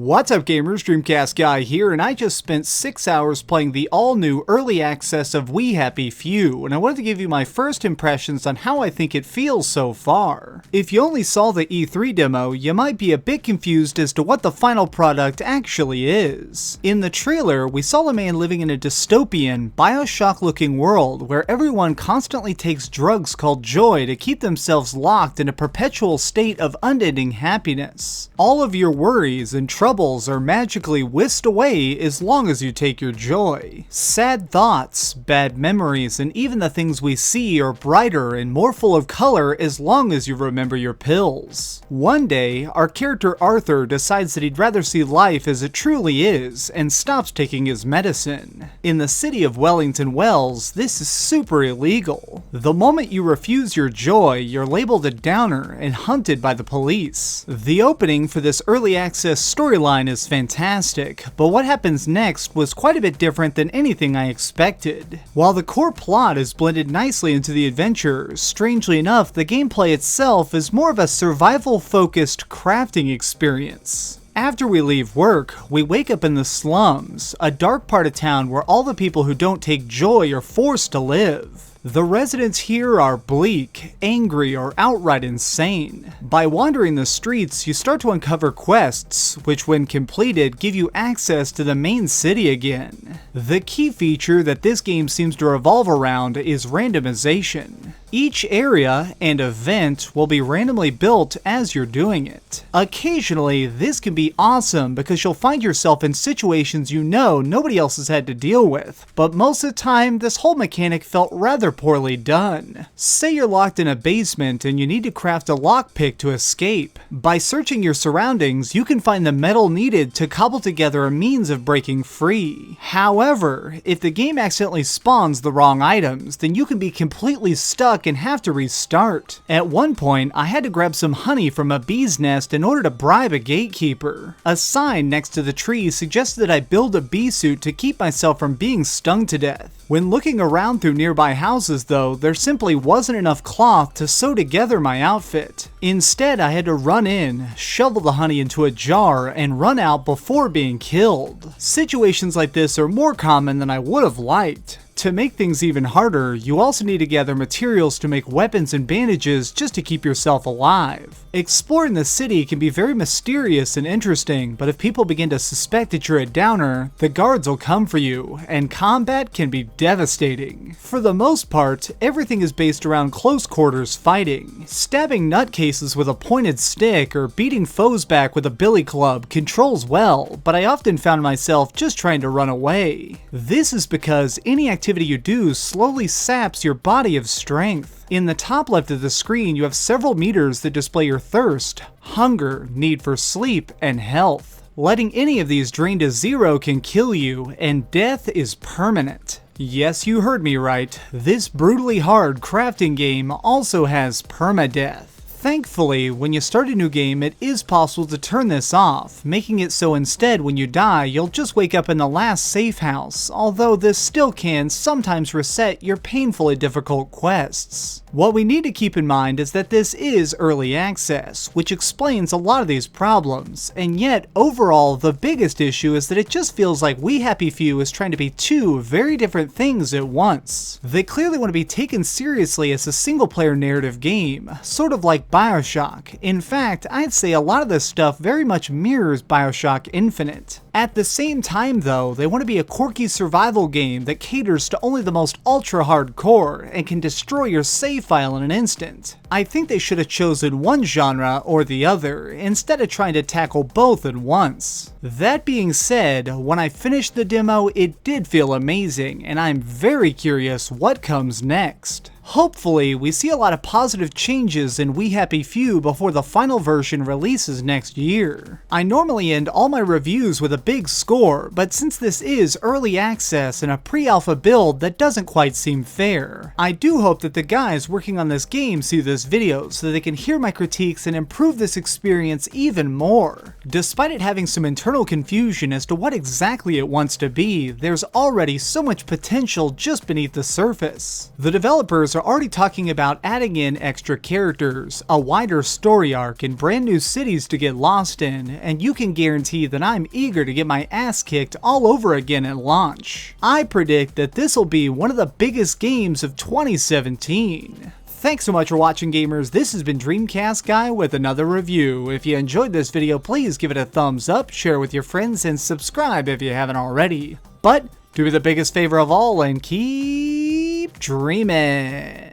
What's up gamers, DreamcastGuy here, and I just spent 6 hours playing the all-new early access of We Happy Few, and I wanted to give you my first impressions on how I think it feels so far. If you only saw the E3 demo, you might be a bit confused as to what the final product actually is. In the trailer, we saw a man living in a dystopian, Bioshock-looking world where everyone constantly takes drugs called joy to keep themselves locked in a perpetual state of unending happiness. All of your worries and troubles are magically whisked away as long as you take your joy. Sad thoughts, bad memories, and even the things we see are brighter and more full of color as long as you remember your pills. One day, our character Arthur decides that he'd rather see life as it truly is and stops taking his medicine. In the city of Wellington Wells, this is super illegal. The moment you refuse your joy, you're labeled a downer and hunted by the police. The opening for this early access storyline is fantastic, but what happens next was quite a bit different than anything I expected. While the core plot is blended nicely into the adventure, strangely enough, the gameplay itself is more of a survival-focused crafting experience. After we leave work, we wake up in the slums, a dark part of town where all the people who don't take joy are forced to live. The residents here are bleak, angry, or outright insane. By wandering the streets, you start to uncover quests, which when completed give you access to the main city again. The key feature that this game seems to revolve around is randomization. Each area and event will be randomly built as you're doing it. Occasionally, this can be awesome because you'll find yourself in situations you know nobody else has had to deal with, but most of the time, this whole mechanic felt rather poorly done. Say you're locked in a basement and you need to craft a lockpick to escape. By searching your surroundings, you can find the metal needed to cobble together a means of breaking free. However, if the game accidentally spawns the wrong items, then you can be completely stuck and have to restart. At one point, I had to grab some honey from a bee's nest in order to bribe a gatekeeper. A sign next to the tree suggested that I build a bee suit to keep myself from being stung to death. When looking around through nearby houses though, there simply wasn't enough cloth to sew together my outfit. Instead, I had to run in, shovel the honey into a jar, and run out before being killed. Situations like this are more common than I would have liked. To make things even harder, you also need to gather materials to make weapons and bandages just to keep yourself alive. Exploring the city can be very mysterious and interesting, but if people begin to suspect that you're a downer, the guards will come for you, and combat can be devastating. For the most part, everything is based around close quarters fighting. Stabbing nutcases with a pointed stick or beating foes back with a billy club controls well, but I often found myself just trying to run away. This is because any activity you do slowly saps your body of strength. In the top left of the screen, you have several meters that display your thirst, hunger, need for sleep, and health. Letting any of these drain to zero can kill you, and death is permanent. Yes, you heard me right. This brutally hard crafting game also has Perma Death. Thankfully, when you start a new game, it is possible to turn this off, making it so instead when you die, you'll just wake up in the last safe house, although this still can sometimes reset your painfully difficult quests. What we need to keep in mind is that this is early access, which explains a lot of these problems, and yet overall the biggest issue is that it just feels like We Happy Few is trying to be two very different things at once. They clearly want to be taken seriously as a single-player narrative game, sort of like Bioshock. In fact, I'd say a lot of this stuff very much mirrors Bioshock Infinite. At the same time though, they want to be a quirky survival game that caters to only the most ultra-hardcore and can destroy your save file in an instant. I think they should have chosen one genre or the other, instead of trying to tackle both at once. That being said, when I finished the demo, it did feel amazing, and I'm very curious what comes next. Hopefully, we see a lot of positive changes in We Happy Few before the final version releases next year. I normally end all my reviews with a big score, but since this is early access and a pre-alpha build, that doesn't quite seem fair. I do hope that the guys working on this game see this video so that they can hear my critiques and improve this experience even more. Despite it having some internal confusion as to what exactly it wants to be, there's already so much potential just beneath the surface. The developers are already talking about adding in extra characters, a wider story arc, and brand new cities to get lost in, and you can guarantee that I'm eager to get my ass kicked all over again at launch. I predict that this will be one of the biggest games of 2017. Thanks so much for watching, gamers. This has been DreamcastGuy with another review. If you enjoyed this video, please give it a thumbs up, share it with your friends, and subscribe if you haven't already. But do me the biggest favor of all and keep dreaming.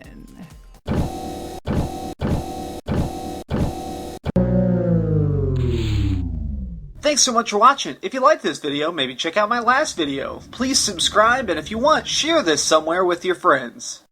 Thanks so much for watching. If you liked this video, maybe check out my last video. Please subscribe, and if you want, share this somewhere with your friends.